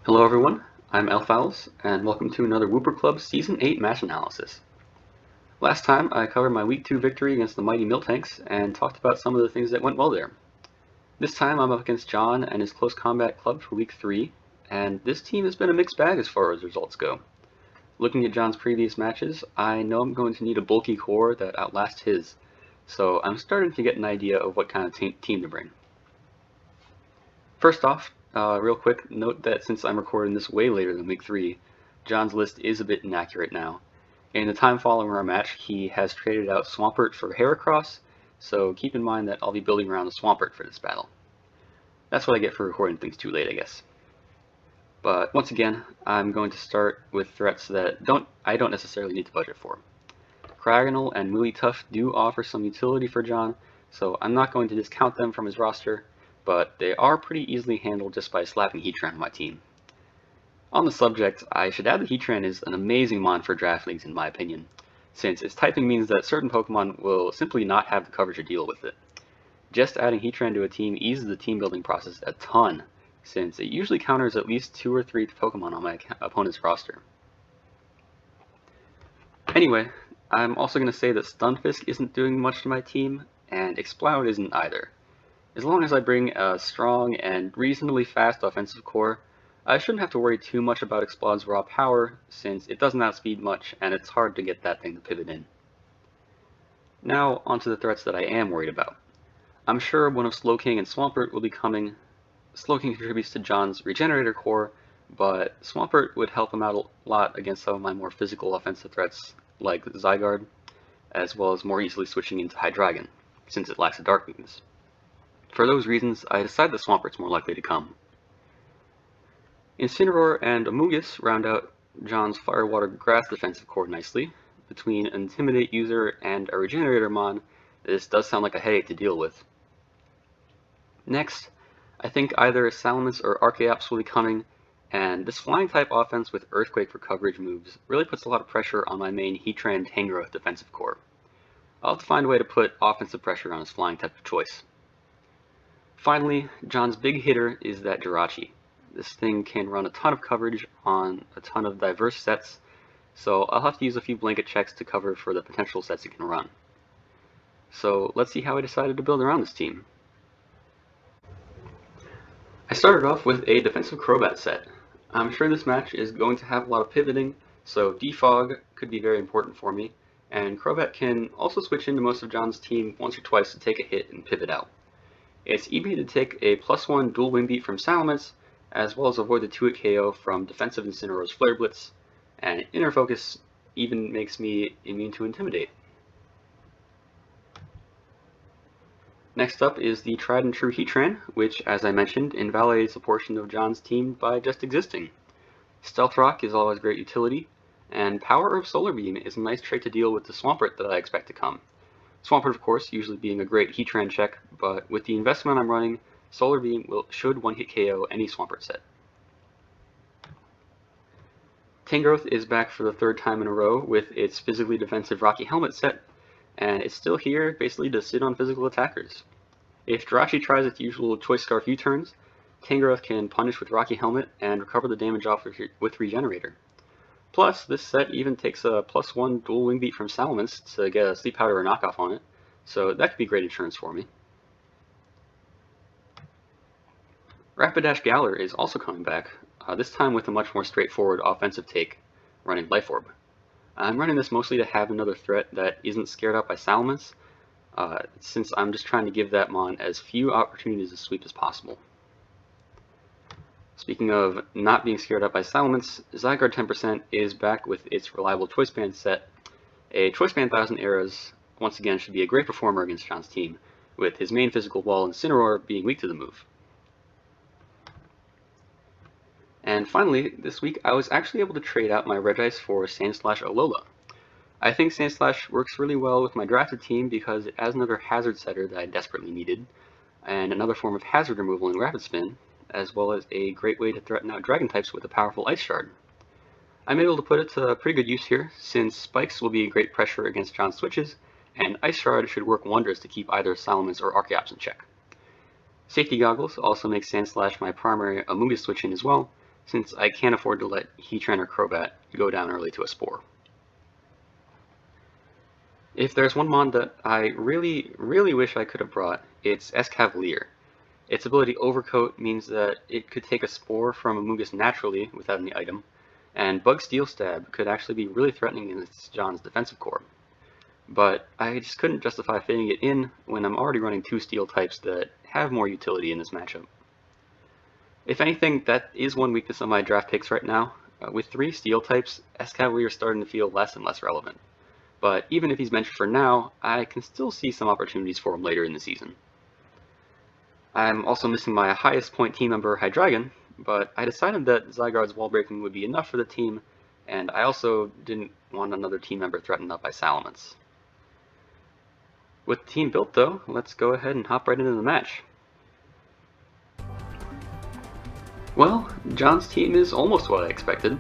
Hello everyone, I'm Noctowls, and welcome to another Wooper Club Season 8 match analysis. Last time I covered my Week 2 victory against the mighty Miltanks and talked about some of the things that went well there. This time I'm up against John and his Close Combat Club for Week 3, and this team has been a mixed bag as far as results go. Looking at John's previous matches, I know I'm going to need a bulky core that outlasts his, so I'm starting to get an idea of what kind of team to bring. First off, real quick, note that since I'm recording this way later than Week 3, John's list is a bit inaccurate now. In the time following our match, he has traded out Swampert for Heracross, so keep in mind that I'll be building around the Swampert for this battle. That's what I get for recording things too late, I guess. But once again, I'm going to start with threats that I don't necessarily need to budget for. Cragonal and Moolytuff do offer some utility for John, so I'm not going to discount them from his roster, but they are pretty easily handled just by slapping Heatran on my team. On the subject, I should add that Heatran is an amazing mon for draft leagues in my opinion, since its typing means that certain Pokemon will simply not have the coverage to deal with it. Just adding Heatran to a team eases the team building process a ton, since it usually counters at least 2 or 3 Pokemon on my opponent's roster. Anyway, I'm also going to say that Stunfisk isn't doing much to my team, and Exploud isn't either. As long as I bring a strong and reasonably fast offensive core, I shouldn't have to worry too much about Exploud's raw power, since it doesn't outspeed much and it's hard to get that thing to pivot in. Now, onto the threats that I am worried about. I'm sure one of Slowking and Swampert will be coming. Slowking contributes to John's Regenerator core, but Swampert would help him out a lot against some of my more physical offensive threats, like Zygarde, as well as more easily switching into Hydreigon, since it lacks a Dark weakness. For those reasons, I decided that Swampert's more likely to come. Incineroar and Amoonguss round out John's Fire Water Grass defensive core nicely. Between an Intimidate user and a Regenerator mon, this does sound like a headache to deal with. Next, I think either Salamence or Archeops will be coming, and this flying type offense with Earthquake for coverage moves really puts a lot of pressure on my main Heatran Tangrowth defensive core. I'll have to find a way to put offensive pressure on his flying type of choice. Finally, John's big hitter is that Jirachi. This thing can run a ton of coverage on a ton of diverse sets, so I'll have to use a few blanket checks to cover for the potential sets it can run. So let's see how I decided to build around this team. I started off with a defensive Crobat set. I'm sure this match is going to have a lot of pivoting, so Defog could be very important for me, and Crobat can also switch into most of John's team once or twice to take a hit and pivot out. It's easy to take a +1 dual Wing Beat from Salamence, as well as avoid the 2-hit KO from defensive Incineroar's Flare Blitz, and Inner Focus even makes me immune to Intimidate. Next up is the tried and true Heatran, which, as I mentioned, invalidates a portion of John's team by just existing. Stealth Rock is always great utility, and Power of Solar Beam is a nice trait to deal with the Swampert that I expect to come. Swampert, of course, usually being a great Heatran check, but with the investment I'm running, Solar Beam should one-hit KO any Swampert set. Tangrowth is back for the 3rd time in a row with its physically defensive Rocky Helmet set, and it's still here basically to sit on physical attackers. If Jirachi tries its usual Choice Scarf U-turns, Tangrowth can punish with Rocky Helmet and recover the damage off with Regenerator. Plus, this set even takes a +1 dual Wing Beat from Salamence to get a Sleep Powder or knockoff on it, so that could be great insurance for me. Rapidash Galar is also coming back, this time with a much more straightforward offensive take, running Life Orb. I'm running this mostly to have another threat that isn't scared out by Salamence, since I'm just trying to give that mon as few opportunities to sweep as possible. Speaking of not being scared out by Salamence, Zygarde 10% is back with its reliable Choice Band set. A Choice Band 1000 Eras once again should be a great performer against John's team, with his main physical wall Incineroar being weak to the move. And finally, this week I was actually able to trade out my Regice for Sandslash Alola. I think Sandslash works really well with my drafted team because it adds another hazard setter that I desperately needed, and another form of hazard removal in Rapid Spin, as well as a great way to threaten out Dragon types with a powerful Ice Shard. I'm able to put it to pretty good use here, since Spikes will be a great pressure against John's switches, and Ice Shard should work wonders to keep either Salamence or Archeops in check. Safety Goggles also make Sandslash my primary Amoonguss switch in as well, since I can't afford to let Heatran or Crobat go down early to a Spore. If there's one mon that I really wish I could have brought, it's Escavalier. Its ability Overcoat means that it could take a Spore from Amoonguss naturally without any item, and Bug Steel Stab could actually be really threatening against John's defensive core. But I just couldn't justify fitting it in when I'm already running 2 Steel types that have more utility in this matchup. If anything, that is one weakness of my draft picks right now. With 3 Steel types, Escavalier is starting to feel less and less relevant. But even if he's mentioned for now, I can still see some opportunities for him later in the season. I'm also missing my highest point team member, Hydreigon, but I decided that Zygarde's wall breaking would be enough for the team, and I also didn't want another team member threatened up by Salamence. With the team built though, let's go ahead and hop right into the match. Well, John's team is almost what I expected.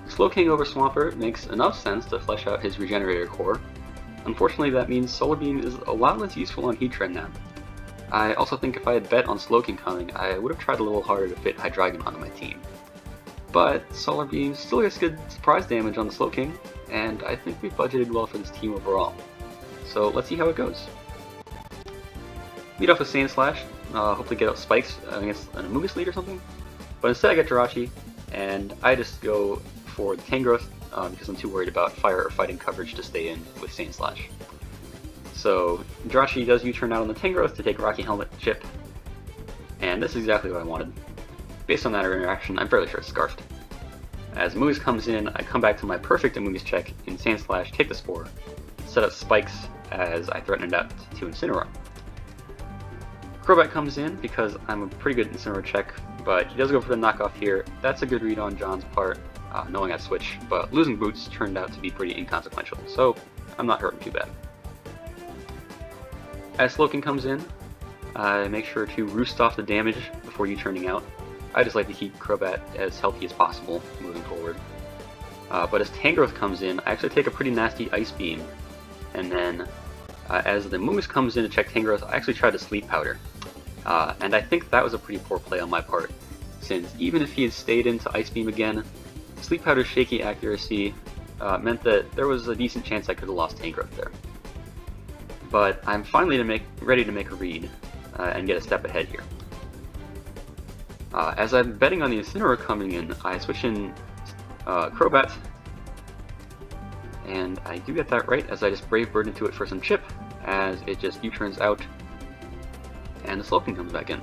Slowking over Swampert makes enough sense to flesh out his Regenerator core. Unfortunately, that means Solar Beam is a lot less useful on Heatran now. I also think if I had bet on Slowking coming, I would have tried a little harder to fit Hydreigon onto my team. But Solar Beam still gets good surprise damage on the Slowking, and I think we've budgeted well for this team overall. So let's see how it goes. Lead off with Sand Slash, hopefully get out Spikes against an Amoonguss lead or something. But instead I get Jirachi, and I just go for the Tangrowth because I'm too worried about fire or fighting coverage to stay in with Sand Slash. So Jirachi does U-turn out on the Tangrowth to take Rocky Helmet Chip, and this is exactly what I wanted. Based on that interaction, I'm fairly sure it's Scarfed. As Amoonguss comes in, I come back to my perfect Amoonguss check in Sand Slash, take the Spore, set up Spikes as I threaten it out to Incineroar. Crobat comes in because I'm a pretty good Incineroar check, but he does go for the knockoff here. That's a good read on John's part, knowing that switch, but losing Boots turned out to be pretty inconsequential, so I'm not hurting too bad. As Slowking comes in, I make sure to roost off the damage before U-turning out. I just like to keep Crobat as healthy as possible moving forward. But as Tangrowth comes in, I actually take a pretty nasty Ice Beam, and then as the Amoonguss comes in to check Tangrowth, I actually try to Sleep Powder. And I think that was a pretty poor play on my part, since even if he had stayed into Ice Beam again, Sleep Powder's shaky accuracy meant that there was a decent chance I could have lost Tangrowth there. But I'm finally ready to make a read and get a step ahead here. As I'm betting on the Incineroar coming in, I switch in Crobat, and I do get that right as I just Brave Bird into it for some chip, as it just U-turns out, and the Slowking comes back in.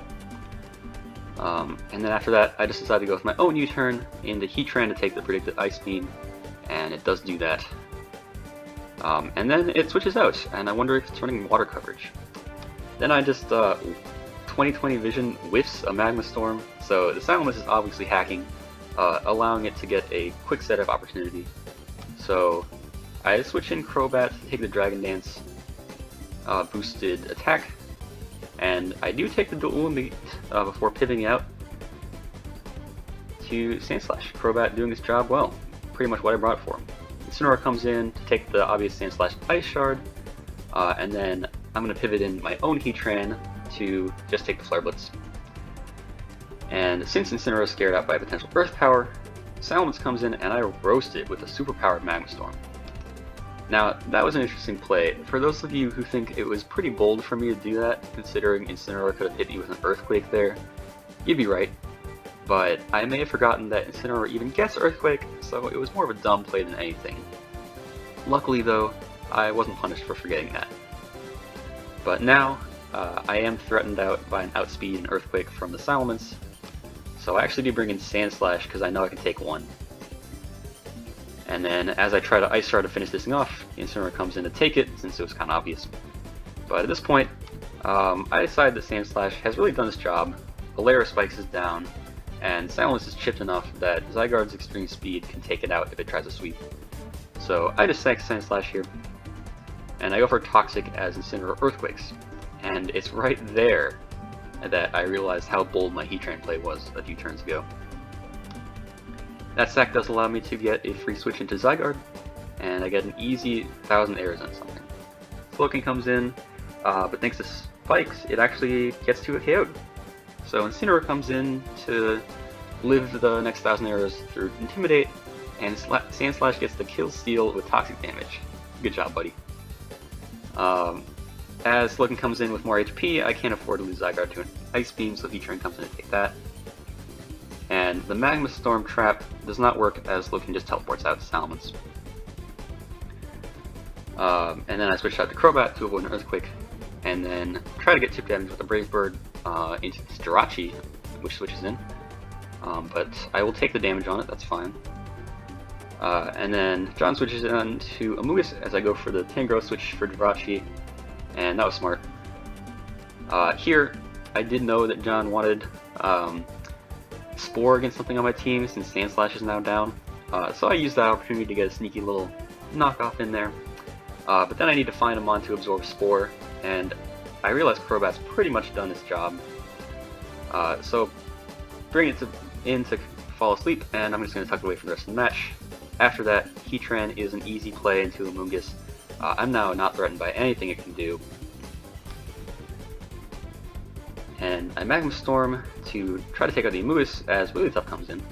And then after that, I just decide to go with my own U-turn into Heatran to take the predicted Ice Beam, and it does do that. And then it switches out, and I wonder if it's running water coverage. Then I just 20/20 vision whiffs a Magma Storm, so the Salamence is obviously hacking, allowing it to get a quick setup opportunity. So I switch in Crobat to take the Dragon Dance boosted attack, and I do take the Dual Beat before pivoting out to Sand Slash. Crobat doing his job well, pretty much what I brought it for him. Incineroar comes in to take the obvious Sand Slash Ice Shard, and then I'm going to pivot in my own Heatran to just take the Flare Blitz. And since Incineroar is scared out by potential Earth Power, Salamence comes in and I roast it with a super-powered Magma Storm. Now, that was an interesting play. For those of you who think it was pretty bold for me to do that, considering Incineroar could have hit me with an Earthquake there, you'd be right. But I may have forgotten that Incineroar even gets Earthquake, so it was more of a dumb play than anything. Luckily though, I wasn't punished for forgetting that. But now, I am threatened out by an Outspeed and Earthquake from the Salamence, so I actually do bring in Sand Slash because I know I can take one. And then as I try to Ice Shard to finish this thing off, Incineroar comes in to take it, since it was kind of obvious. But at this point, I decide that Sand Slash has really done its job. A layer of Spikes is down, and Salamence is chipped enough that Zygarde's Extreme Speed can take it out if it tries to sweep. So I just sack Sand Slash here, and I go for Toxic as Incineroar Earthquakes. And it's right there that I realized how bold my Heatran play was a few turns ago. That sack does allow me to get a free switch into Zygarde, and I get an easy 1000 errors on something. Slowking comes in, but thanks to Spikes, it actually gets to a KO'd. So Incineroar comes in to live the next 1,000 arrows through Intimidate, and Sand Slash gets the kill steal with toxic damage. Good job, buddy. As Logan comes in with more HP, I can't afford to lose Zygarde to an Ice Beam, so Heatran comes in to take that. And the Magma Storm trap does not work as Logan just teleports out to Salamence. And then I switch out to Crobat to avoid an Earthquake, and then try to get tip damage with a Brave Bird into this Jirachi, which switches in. But I will take the damage on it, that's fine. And then John switches in to Amogus as I go for the Tangrowth switch for Jirachi, and that was smart. Here, I did know that John wanted Spore against something on my team since Sand Slash is now down, so I used that opportunity to get a sneaky little knockoff in there. But then I need to find a mon to absorb Spore, and I realized Crobat's pretty much done its job. So bring it in to fall asleep, and I'm just going to tuck it away for the rest of the match. After that, Heatran is an easy play into Amogus. I'm now not threatened by anything it can do. And I Magma Storm to try to take out the Amogus as Wigglytuff comes in.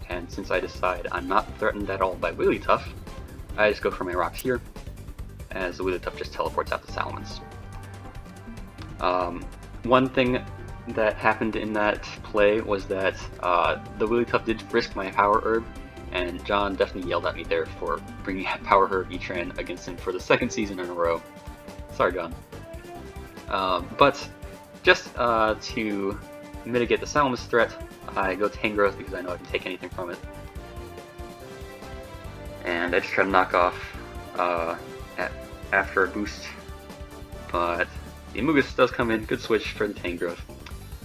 And since I decide I'm not threatened at all by Wigglytuff, I just go for my rocks here, as the Wigglytuff just teleports out to Salamence. One thing that happened in that play was that the Wigglytuff did risk my Power Herb, and John definitely yelled at me there for bringing Power Herb Heatran against him for the second season in a row. Sorry, John. But just to mitigate the Salamence threat, I go Tangrowth because I know I can take anything from it. And I just try to knock off after a boost, but the Amogus does come in, good switch for the Tangrowth.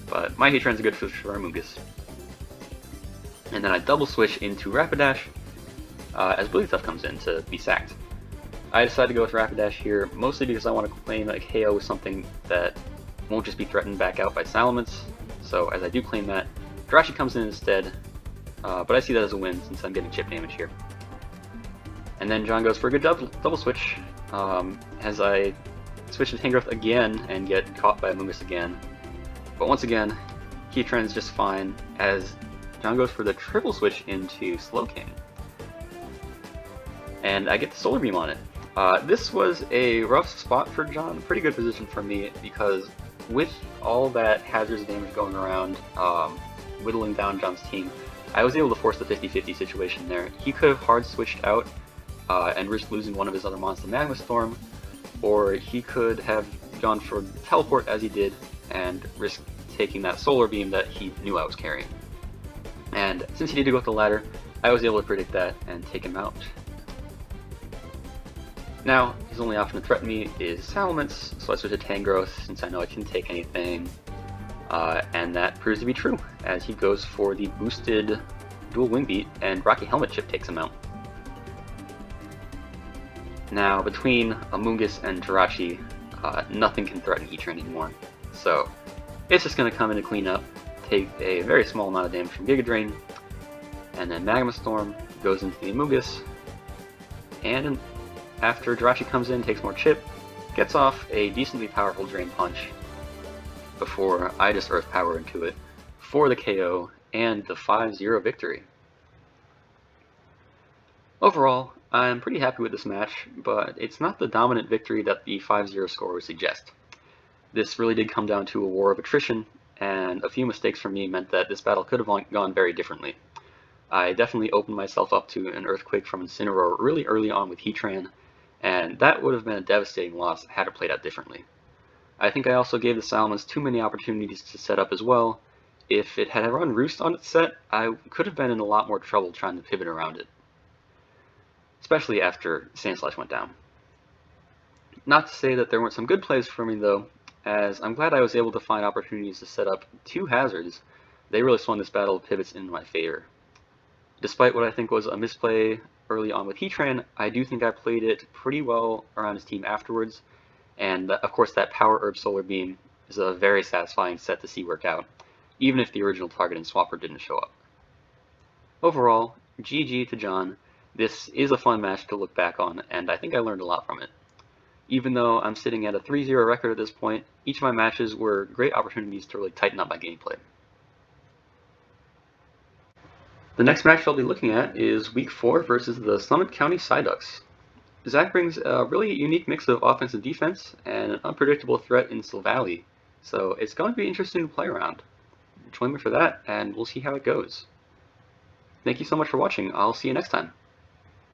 But my Heatran's a good switch for Amogus. And then I double switch into Rapidash as Wigglytuff comes in to be sacked. I decided to go with Rapidash here, mostly because I want to claim a KO with something that won't just be threatened back out by Salamence. So as I do claim that, Jirachi comes in instead, but I see that as a win since I'm getting chip damage here. And then John goes for a good double switch as I switch to Tangrowth again and get caught by Amogus again. But once again, Heatran's just fine as John goes for the triple switch into Slowking. And I get the Solar Beam on it. This was a rough spot for John, pretty good position for me, because with all that hazards damage going around, whittling down John's team, I was able to force the 50-50 situation there. He could have hard switched out and risked losing one of his other mons to Magma Storm, or he could have gone for Teleport as he did and risked taking that Solar Beam that he knew I was carrying. And since he needed to go with the ladder, I was able to predict that and take him out. Now, his only option to threaten me is Salamence, so I switch to Tangrowth since I know I can take anything. And that proves to be true, as he goes for the boosted dual Wing Beat, and Rocky Helmet Chip takes him out. Now, between Amogus and Jirachi, nothing can threaten Heatran anymore. So, it's just going to come in to clean up, take a very small amount of damage from Giga Drain, and then Magma Storm goes into the Amogus, and after Jirachi comes in, takes more chip, gets off a decently powerful Drain Punch before I just Earth Power into it for the KO and the 5-0 victory. Overall, I'm pretty happy with this match, but it's not the dominant victory that the 5-0 score would suggest. This really did come down to a war of attrition, and a few mistakes from me meant that this battle could have gone very differently. I definitely opened myself up to an Earthquake from Incineroar really early on with Heatran, and that would have been a devastating loss had it played out differently. I think I also gave the Salamence too many opportunities to set up as well. If it had run Roost on its set, I could have been in a lot more trouble trying to pivot around it, especially after Sandslash went down. Not to say that there weren't some good plays for me though, as I'm glad I was able to find opportunities to set up two hazards. They really swung this battle of pivots in my favor. Despite what I think was a misplay early on with Heatran, I do think I played it pretty well around his team afterwards, and of course that Power Herb Solar Beam is a very satisfying set to see work out, even if the original target in Swampert didn't show up. Overall, GG to John. This is a fun match to look back on, and I think I learned a lot from it. Even though I'm sitting at a 3-0 record at this point, each of my matches were great opportunities to really tighten up my gameplay. The next match I'll be looking at is Week 4 versus the Summit County Psyducks. Zach brings a really unique mix of offense and defense and an unpredictable threat in Silvally, so it's going to be interesting to play around. Join me for that, and we'll see how it goes. Thank you so much for watching. I'll see you next time.